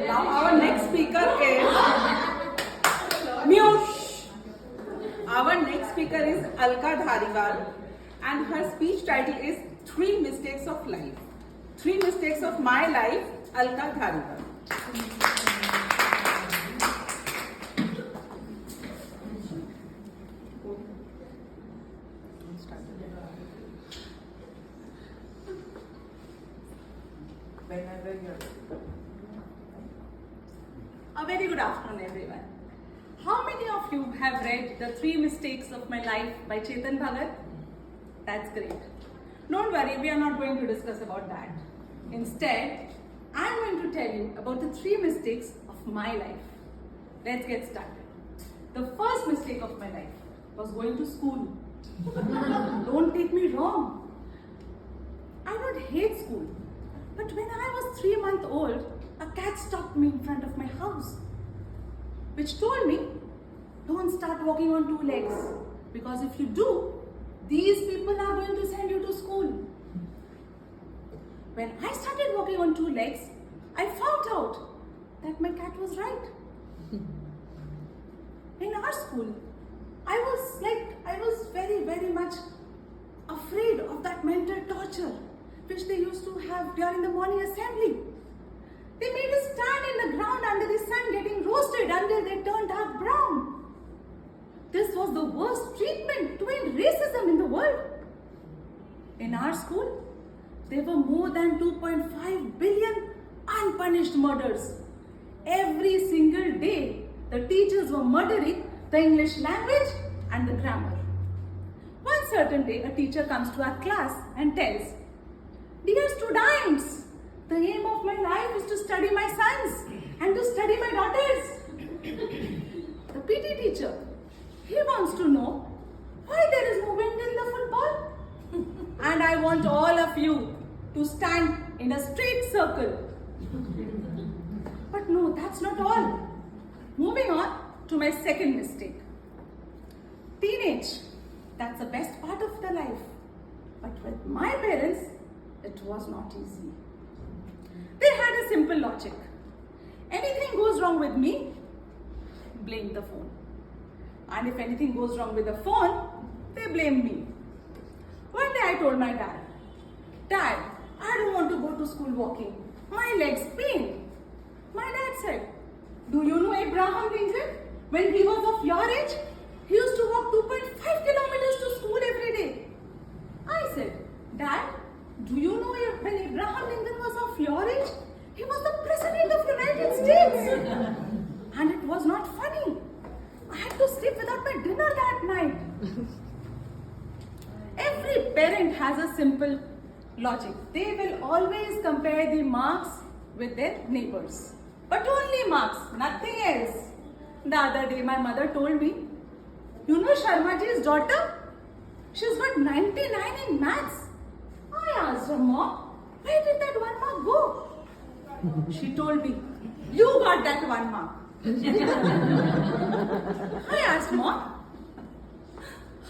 Now our next speaker is Mute. Our next speaker is Alka Dhariwal, and her speech title is Three Mistakes of Life. Three Mistakes of My Life, Alka Dhariwal. Whenever you're ready. A very good afternoon, everyone. How many of you have read The Three Mistakes of My Life by Chetan Bhagat? That's great. Don't worry, we are not going to discuss about that. Instead, I'm going to tell you about the three mistakes of my life. Let's get started. The first mistake of my life was going to school. Don't take me wrong. I don't hate school. But when I was 3 months old, a cat stopped me in front of my house, which told me, don't start walking on 2 legs, because if you do, these people are going to send you to school. When I started walking on 2 legs, I found out that my cat was right. In our school, I was very, very much afraid of that mental torture which they used to have during the morning assembly. They made us stand in the ground under the sun getting roasted until they turned dark brown. This was the worst treatment to end racism in the world. In our school, there were more than 2.5 billion unpunished murders. Every single day, the teachers were murdering the English language and the grammar. One certain day, a teacher comes to our class and tells, "Dear students, the aim of my life is to study my sons and to study my daughters." The PT teacher, he wants to know why there is movement in the football. And I want all of you to stand in a straight circle. But no, that's not all. Moving on to my second mistake. Teenage, that's the best part of the life. But with my parents, it was not easy. They had a simple logic. Anything goes wrong with me, blame the phone. And if anything goes wrong with the phone, they blame me. One day I told my dad, "Dad, I don't want to go to school walking. My legs pain." My dad said, "Do you know Abraham Lincoln? When he was of your age, he used to walk 2.5 kilometers to school every day." I said, "Dad, do you know when Abraham Lincoln was of your age, he was the President of the United States. And it was not funny. I had to sleep without my dinner that night." Every parent has a simple logic. They will always compare the marks with their neighbors. But only marks, nothing else. The other day my mother told me, "You know Sharmaji's daughter? She's got 99 in maths." I asked her, "Mom, where did that 1 mark go?" She told me, "You got that 1 mark." I asked, "Mom,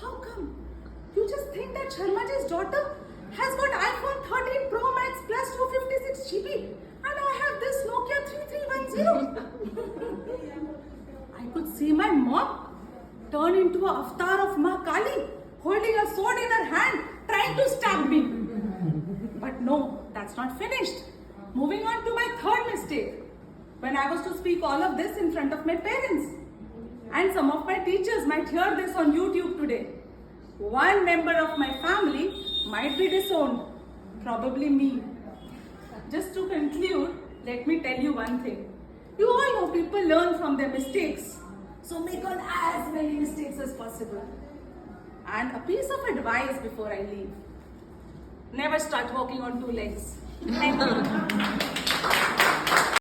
how come? You just think that Sharmaji's daughter has got iPhone 13 Pro Max plus 256 GB and I have this Nokia 3310. I could see my mom turn into an avatar of Ma Kali, holding a sword in her hand, trying to stab me. But no, that's not finished. Moving on to my third mistake. When I was to speak all of this in front of my parents. And some of my teachers might hear this on YouTube today. One member of my family might be disowned. Probably me. Just to conclude, let me tell you one thing. You all know people learn from their mistakes. So make on as many mistakes as possible. And a piece of advice before I leave. Never start walking on 2 legs. Thank you.